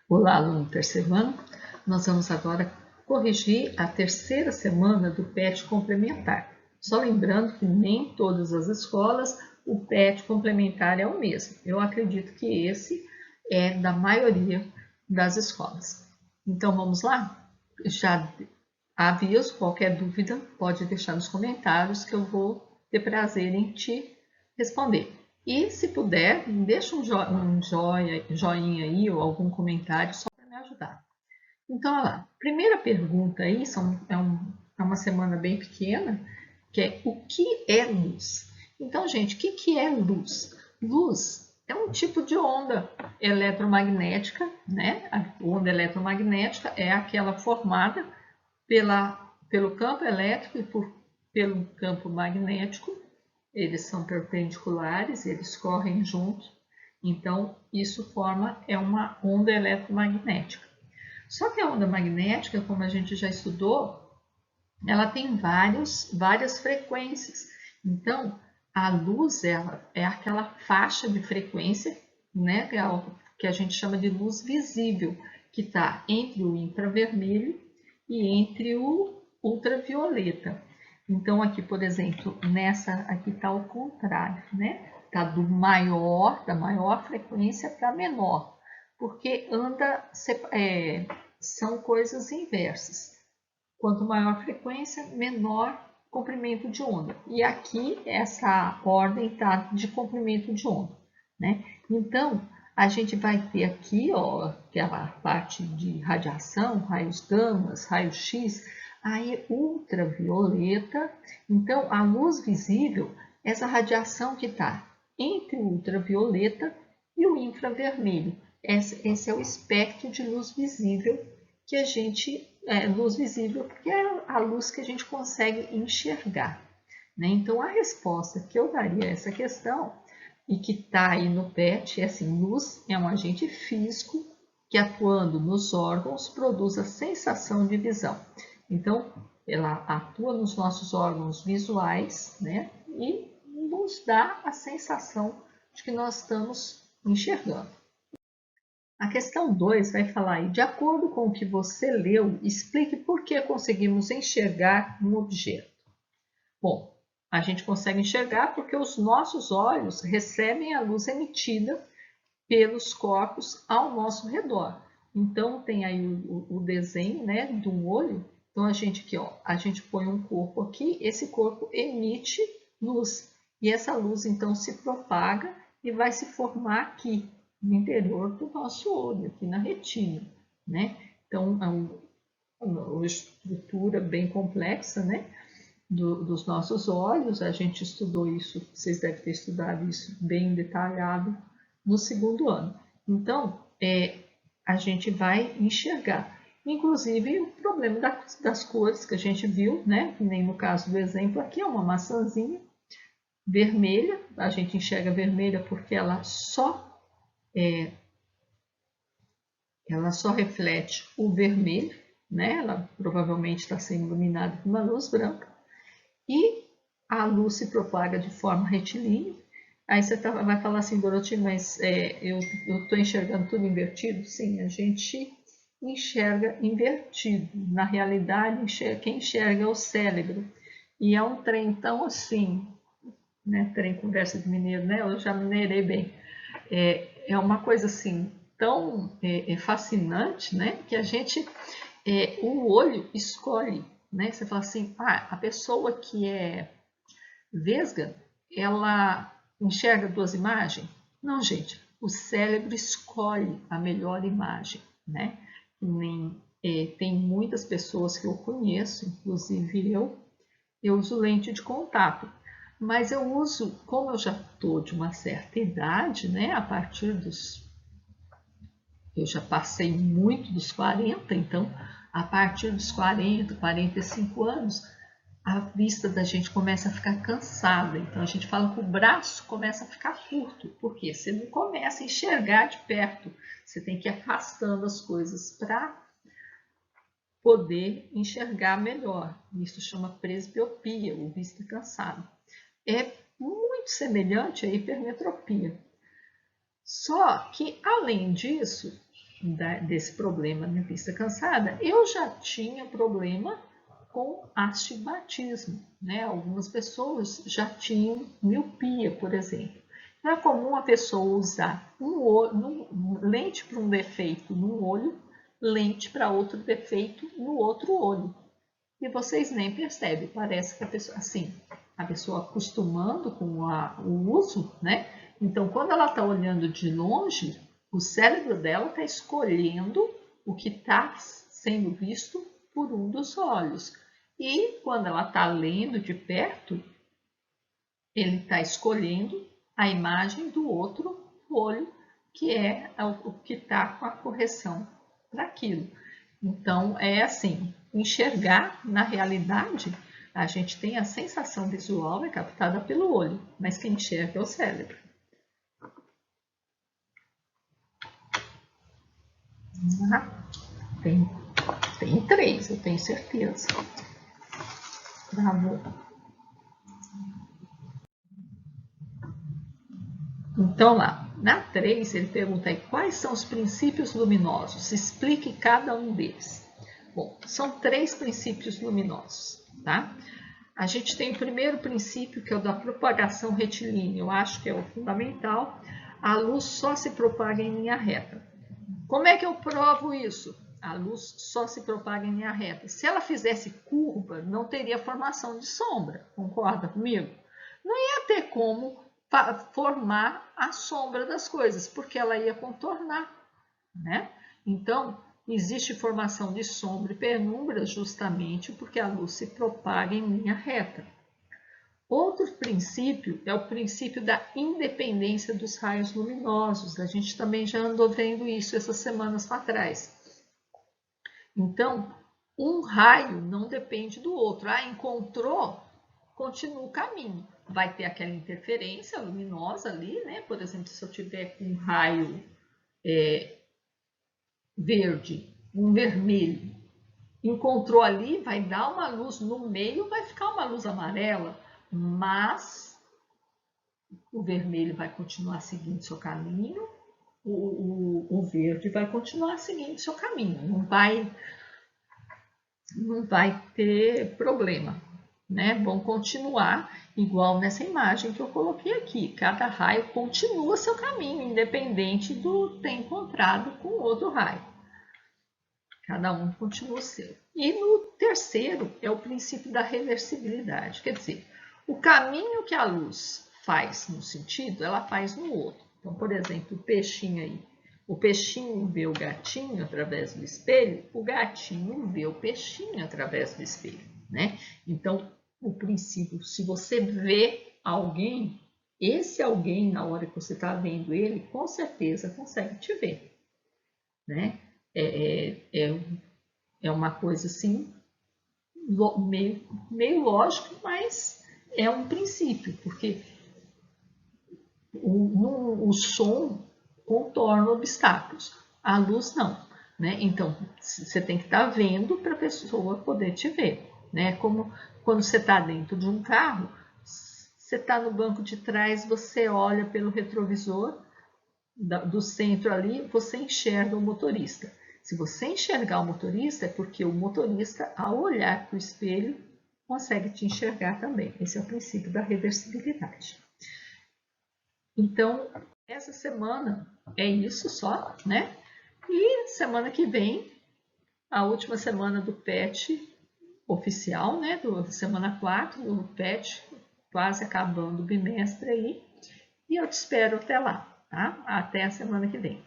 Olá, aluno do terceiro ano. Nós vamos agora corrigir a terceira semana do PET complementar. Só lembrando que nem todas as escolas o PET complementar é o mesmo. Eu acredito que esse é da maioria das escolas. Então vamos lá? Já aviso, qualquer dúvida pode deixar nos comentários que eu vou ter prazer em te responder. E se puder, deixa um joinha aí ou algum comentário só para me ajudar. Então, olha lá. Primeira pergunta aí, é uma semana bem pequena, que é o que é luz? Então, gente, o que é luz? Luz é um tipo de onda eletromagnética, né? A onda eletromagnética é aquela formada pelo campo elétrico e pelo campo magnético. Eles são perpendiculares, eles correm juntos, então isso é uma onda eletromagnética. Só que a onda magnética, como a gente já estudou, ela tem várias frequências. Então, a luz é aquela faixa de frequência, né, que a gente chama de luz visível, que está entre o infravermelho e entre o ultravioleta. Então, aqui, por exemplo, nessa aqui está o contrário, né? Está da maior frequência para menor, porque são coisas inversas. Quanto maior a frequência, menor comprimento de onda. E aqui essa ordem está de comprimento de onda, né? Então, a gente vai ter aqui, ó, aquela parte de radiação, raios gamas, raio X, aí ultravioleta. Então, a luz visível, essa radiação que está entre o ultravioleta e o infravermelho. Esse é o espectro de luz visível que a gente luz visível, porque é a luz que a gente consegue enxergar, né? Então, a resposta que eu daria a essa questão, e que está aí no PET, é assim: luz é um agente físico que, atuando nos órgãos, produz a sensação de visão. Então, ela atua nos nossos órgãos visuais, né? E nos dá a sensação de que nós estamos enxergando. A questão 2 vai falar aí, de acordo com o que você leu, explique por que conseguimos enxergar um objeto. Bom, a gente consegue enxergar porque os nossos olhos recebem a luz emitida pelos corpos ao nosso redor. Então, tem aí o desenho, né, do olho. Então, a gente põe um corpo aqui, esse corpo emite luz. E essa luz, então, se propaga e vai se formar aqui, no interior do nosso olho, aqui na retina, né? Então, é uma estrutura bem complexa, né, dos nossos olhos. A gente estudou isso, vocês devem ter estudado isso bem detalhado no segundo ano. Então, a gente vai enxergar. Inclusive, o problema das cores que a gente viu, né? Que nem no caso do exemplo aqui, é uma maçãzinha vermelha. A gente enxerga vermelha porque ela só reflete o vermelho, né? Ela provavelmente está sendo iluminada por uma luz branca. E a luz se propaga de forma retilínea. Aí você vai falar assim: Dorothy, mas eu estou enxergando tudo invertido? Sim, a gente enxerga invertido. Na realidade, quem enxerga é o cérebro. E é um trem tão assim, né? Trem conversa de mineiro, né? Eu já mineirei bem. É uma coisa assim tão fascinante, né? Que a gente, o olho escolhe, né? Você fala assim: a pessoa que é vesga, ela enxerga duas imagens? Não, gente, o cérebro escolhe a melhor imagem, né? Tem muitas pessoas que eu conheço, inclusive eu uso lente de contato, mas eu uso, como eu já estou de uma certa idade, né? Eu já passei muito dos 40, então a partir dos 40, 45 anos, a vista da gente começa a ficar cansada. Então a gente fala que o braço começa a ficar curto, porque você não começa a enxergar de perto, você tem que ir afastando as coisas para poder enxergar melhor. Isso chama presbiopia, ou vista cansada. É muito semelhante à hipermetropia. Só que, além disso, desse problema de vista cansada, eu já tinha problema com astigmatismo, né? Algumas pessoas já tinham miopia, por exemplo. Então, é comum a pessoa usar lente para um defeito no olho, lente para outro defeito no outro olho. E vocês nem percebem, parece que a pessoa, assim, a pessoa acostumando com o uso, né? Então, quando ela está olhando de longe, o cérebro dela está escolhendo o que está sendo visto por um dos olhos. E quando ela está lendo de perto, ele está escolhendo a imagem do outro olho, que é o que está com a correção para aquilo. Então, é assim, enxergar na realidade, a gente tem a sensação visual é captada pelo olho, mas quem enxerga é o cérebro. Tem 3, eu tenho certeza. Bravo. Então lá, na 3 ele pergunta aí, quais são os princípios luminosos? Explique cada um deles. Bom, são 3 princípios luminosos, tá? A gente tem o primeiro princípio, que é o da propagação retilínea. Eu acho que é o fundamental. A luz só se propaga em linha reta. Como é que eu provo isso? A luz só se propaga em linha reta. Se ela fizesse curva, não teria formação de sombra. Concorda comigo? Não ia ter como formar a sombra das coisas, porque ela ia contornar, né? Então, existe formação de sombra e penumbra justamente porque a luz se propaga em linha reta. Outro princípio é o princípio da independência dos raios luminosos. A gente também já andou vendo isso essas semanas para trás. Então, um raio não depende do outro. Ah, encontrou, continua o caminho. Vai ter aquela interferência luminosa ali, né? Por exemplo, se eu tiver com um raio verde, um vermelho, encontrou ali, vai dar uma luz no meio, vai ficar uma luz amarela, mas o vermelho vai continuar seguindo seu caminho, o verde vai continuar seguindo seu caminho, não vai ter problema, né? Vão continuar igual nessa imagem que eu coloquei aqui. Cada raio continua seu caminho, independente do ter encontrado com outro raio. Cada um continua o seu. E no terceiro é o princípio da reversibilidade. Quer dizer, o caminho que a luz faz num sentido, ela faz no outro. Então, por exemplo, o peixinho aí. O peixinho vê o gatinho através do espelho, o gatinho vê o peixinho através do espelho, né? Então, o princípio, se você vê alguém, esse alguém, na hora que você está vendo ele, com certeza consegue te ver, né? É uma coisa assim, meio lógico, mas é um princípio, porque o som contorna obstáculos, a luz não, né? Então, você tem que estar vendo para a pessoa poder te ver, né? Como quando você está dentro de um carro, você está no banco de trás, você olha pelo retrovisor do centro ali, você enxerga o motorista. Se você enxergar o motorista, é porque o motorista, ao olhar para o espelho, consegue te enxergar também. Esse é o princípio da reversibilidade. Então, essa semana é isso só, né? E semana que vem, a última semana do PET oficial, né? Semana 4 do PET, quase acabando o bimestre aí. E eu te espero até lá, tá? Até a semana que vem.